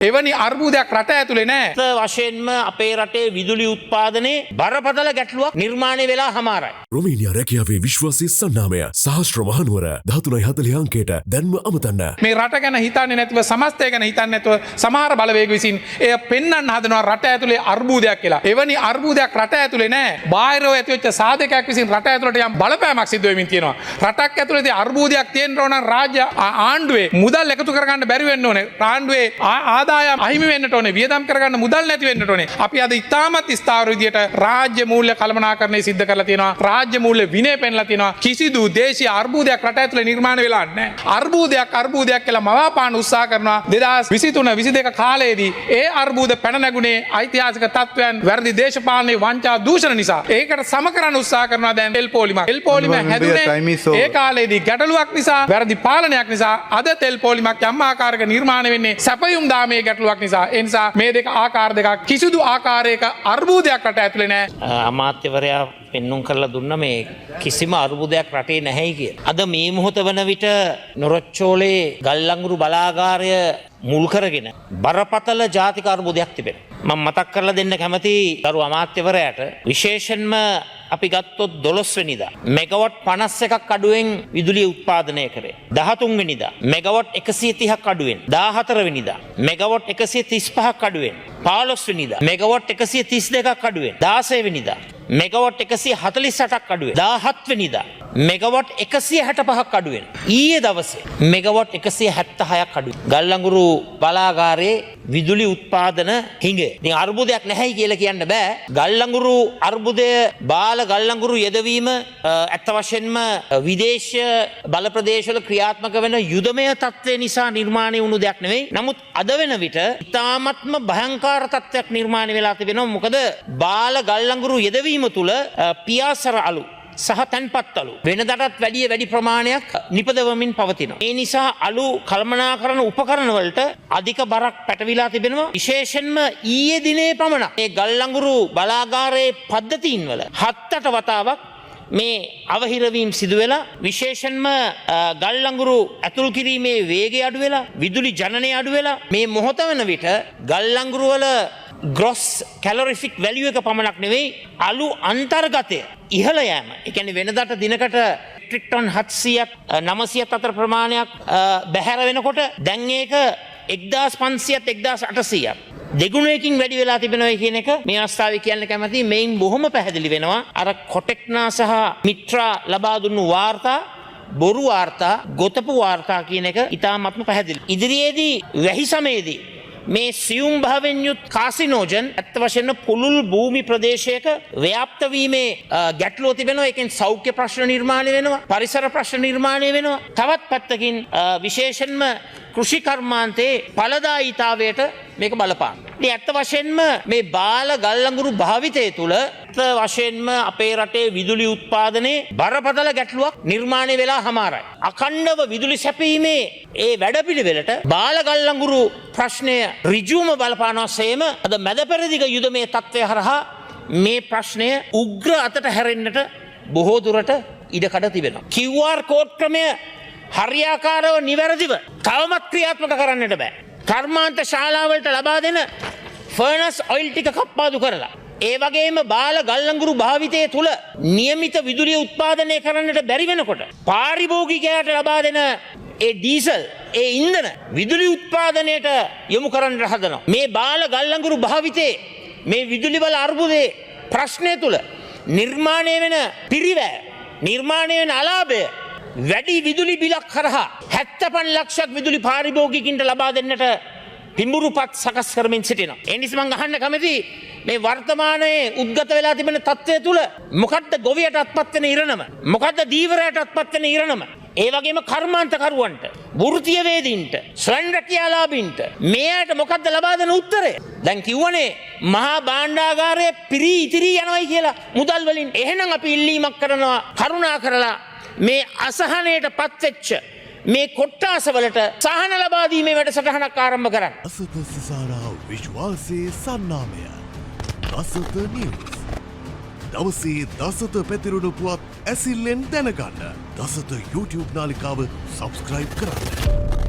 එවැනි අර්බුදයක් රට ඇතුලේ නැහැ. වශයෙන්ම අපේ රටේ විදුලි උත්පාදනයේ බරපතල ගැටලුවක් නිර්මාණය වෙලා හමාරයි. රොමේනියා රැකියාවේ විශ්වාසී සන්නාමය සහස්ත්‍ර මහනුවර 13:40 අංකයට දැන්ම අමතන්න. මේ රට ගැන හිතන්නේ නැතුව සමස්තය ගැන හිතන්නේ නැතුව සමහර බලවේග විසින් එය පෙන්වන්න හදනවා රට ඇතුලේ අර්බුදයක් කියලා. එවැනි අර්බුදයක් රට ඇතුලේ නැහැ. බාහිරව ඇතිවෙච්ච සාධකයක් විසින් රට ඇතුලට යම් බලපෑමක් සිදු වෙමින් තියෙනවා. රටක් ඇතුලේදී අර්බුදයක් තියෙන්න ඕන නම් රාජ්‍ය ආණ්ඩුවේ මුදල් එකතු කරගන්න බැරි වෙන්න ඕනේ. ආණ්ඩුවේ ආදායම් අහිමි වෙන්නට ඕනේ. වියදම් කරගන්න මුදල් නැති වෙන්නට ඕනේ. අපි අද ඉතාමත් ස්ථාවර විදියට රාජ්‍ය මූල්‍ය කළමනාකරණය සිද්ධ කරලා තියෙනවා. රාජ්‍ය මූල්‍ය විනය පෙන්ලා තියෙනවා. කිසිදු දේශීය අර්බුදයක් රට ඇතුලේ නිර්මාණය වෙලා නැහැ. අර්බුදයක් කියලා මවාපාන උත්සාහ කරනවා 2023-22 කාලයේදී ඒ අර්බුද පැන නැගුණේ ඓතිහාසික තත්ත්වයන් වැරදි දේශපාලනයේ වංචා දූෂණ නිසා. ඒකට සම කරන්න උත්සාහ කරනවා දැන් තෙල් පොලිමක්. තෙල් පොලිම හැදුනේ ඒ කාලයේදී ගැටලුවක් නිසා වැරදි පාලනයක් නිසා. අද තෙල් පොලිමක් යම් ආකාරයක නිර්මාණය වෙන්නේ සැපයුම් දාමේ ගැටලුවක් නිසා. ඒ නිසා මේ දෙක ආකාර දෙකක් කිසිදු ආකාරයක අර්බුදයක් රට ඇතුලේ නැහැ. අමාත්‍යවරයා පෙන්නුම් කරලා දුන්න මේ කිසිම අර්බුදයක් රටේ නැහැයි කිය. අද මේ මොහොත වන විට නොරොච්චෝලේ ගල්ලංගුරු බලාගාරය මුල් කරගෙන බරපතල ජාතික අර්බුදයක් තිබෙනවා. මම මතක් කරලා දෙන්න කැමති ගරු අමාත්‍යවරයාට විශේෂයෙන්ම අපි ගත්තොත් 12 වෙනිදා මෙගාවට් 51ක් අඩුවෙන් විදුලිය උත්පාදනය කරේ. 13 වෙනිදා මෙගාවට් 130ක් අඩුවෙන්. 14 වෙනිදා මෙගාවට් 135ක් අඩුවෙන්. 15 වෙනිදා මෙගාවට් 132ක් අඩුවෙන්. 16 වෙනිදා මෙගාවට් 148ක් අඩුවෙන්. 17 වෙනිදා මෙගාවට් 165ක් අඩුවෙන්. ඊයේ දවසේ මෙගාවට් 176ක් අඩුවෙන්. ගල්ලංගුරු බලාගාරයේ විදුලි උත්පාදන හිඟේ. ඉතින් අර්බුදයක් නැහැයි කියලා කියන්න බෑ. ගල්ලංගුරු අර්බුදය බාල ගල්ලංගුරු යෙදවීම ඇත්ත වශයෙන්ම විදේශ බල ප්‍රදේශවල ක්‍රියාත්මක වෙන යුදමය තත්ත්වය නිසා නිර්මාණය වුණු දෙයක් නෙවෙයි. නමුත් අද වෙන විට ඉතාමත්ම භයංකාර තත්ත්වයක් නිර්මාණය වෙලා තිබෙනවා. මොකද බාල ගල්ලංගුරු යෙදවීම තුළ පියාසර අලු සහ තැන්පත් අලු වෙනදටත් වැඩි ප්‍රමාණයක් නිපදවමින් පවතිනවා. ඒ නිසා අලු කළමනාකරන උපකරණ වලට අධික බරක් පැටවිලා තිබෙනවා. විශේෂයෙන්ම ඊයේ දිනේ පමණක් මේ ගල්ලංගුරු බලාගාරයේ පද්ධතීන් වල 7-8 වතාවක් මේ අවහිරවීම් සිදු වෙලා විශේෂයෙන්ම ගල්ලංගුරු ඇතුල් කිරීමේ වේගය අඩු වෙලා විදුලි ජනනය අඩු වෙලා මේ මොහොත වන විට ගල්ලංගුරු වල ග්‍රොස් කැලොරිෆික් වැලියු එක පමණක් නෙවෙයි අලු අන්තර්ගතය ඉහළ යෑම. ඒ කියන්නේ වෙනදාට දිනකට මෙට්‍රික් ටන් 700ක් 900ක් අතර ප්‍රමාණයක් බැහැර වෙනකොට දැන් ඒක 1500ක් 1800ක් දෙගුණයකින් වැඩි වෙලා තිබෙනවා කියන එක මේ අවස්ථාවේ කියන්න කැමතියි. මේන් බොහොම පැහැදිලි වෙනවා අර කොටෙක්නා සහ මිත්‍රා ලබා දුන්නු වාර්තා බොරු වාර්තා ගොතපු වාර්තා කියන එක ඉතාමත්ම පැහැදිලි. ඉදිරියේදී වැහි සමයේදී මේ සියුම් භාවයෙන් යුත් කාසිනෝජන් ඇත්ත වශයෙන්ම පුළුල් භූමි ප්‍රදේශයක ව්‍යාප්ත වීමේ ගැටලුව තිබෙනවා. ඒකෙන් සෞඛ්‍ය ප්‍රශ්න නිර්මාණය වෙනවා. පරිසර ප්‍රශ්න නිර්මාණය වෙනවා. තවත් පැත්තකින් විශේෂයෙන්ම කෘෂි කර්මාන්තයේ ඵලදායීතාවයට මේක බලපාන. ඉතින් ඇත්ත වශයෙන්ම මේ බාල ගල්ලංගුරු භාවිතය තුළ ඇත්ත වශයෙන්ම අපේ රටේ විදුලි උත්පාදනයේ බරපතල ගැටලුවක් නිර්මාණය වෙලා හමාරයි. අඛණ්ඩව විදුලි සැපීමේ ඒ වැඩපිළිවෙලට බාල ගල්ලංගුරු ප්‍රශ්නය ඍජුවම බලපානවා සේම අද මැද පෙරදිග යුදමේ තත්ත්වය හරහා මේ ප්‍රශ්නය උග්‍ර අතට හැරෙන්නට බොහෝ දුරට ඉඩකඩ තිබෙනවා. QR කෝඩ් ක්‍රමය හරියාකාරව නිවැරදිව තවමත් ක්‍රියාත්මක කරන්නට බෑ. කර්මාන්ත ශාලාවලට ලබා දෙන ෆර්නස් ඔයිල් ටික කප්පාදු කරලා ඒ වගේම බාල ගල්ලංගුරු භාවිතය තුළ නියමිත විදුලිය උත්පාදනය කරන්නට බැරි වෙනකොට පාරිභෝගිකයාට ලබා දෙන ඒ ඩීසල් ඒ ඉන්ධන විදුලි උත්පාදනයට යොමු කරන්නට හදනවා. මේ බාල ගල්ලංගුරු භාවිතයේ මේ විදුලි බල අර්බුදයේ ප්‍රශ්නය තුළ නිර්මාණය වෙන පිරිවැය නිර්මාණය වෙන අලාභය වැඩි විදුලි බිලක් කරහා 75 ලක්ෂයක් විදුලි පාරිභෝගිකින්ට ලබා දෙන්නට පිඹුරුපත් සකස් කරමින් සිටිනවා. ඒ නිසා මම අහන්න කැමතියි මේ වර්තමානයේ උද්ගත වෙලා තිබෙන තත්ත්වය තුළ මොකද්ද ගොවියට අත්පත් වෙන ඉරණම? මොකද්ද දීවරයට අත්පත් වෙන ඉරණම? ඒ වගේම කර්මාන්තකරුවන්ට, වෘත්තීය වේදීන්ට, ස්වයං රැකියාලාභීන්ට මේකට මොකද්ද ලබා දෙන උත්තරය? දැන් කිව්වනේ මහා භාණ්ඩාගාරය පිරී ඉතිරී යනවායි කියලා මුදල් වලින්. එහෙනම් අපි ඉල්ලීමක් කරනවා කරුණා කරලා මේ අසහනයට පත්වෙච්ච මේ කොට්ටාසවලට සහන ලබා දීමේ වැඩසටහනක් ආරම්භ කරන්න. අසත සිසාරා විශ්වාසයේ සන්නාමය. අසත නිවුස්. දවසේ දසත පැතිරුණු පුවත් ඇසිල්ලෙන් දැනගන්න. දසත YouTube නාලිකාව සබස්ක්‍රයිබ් කරන්න.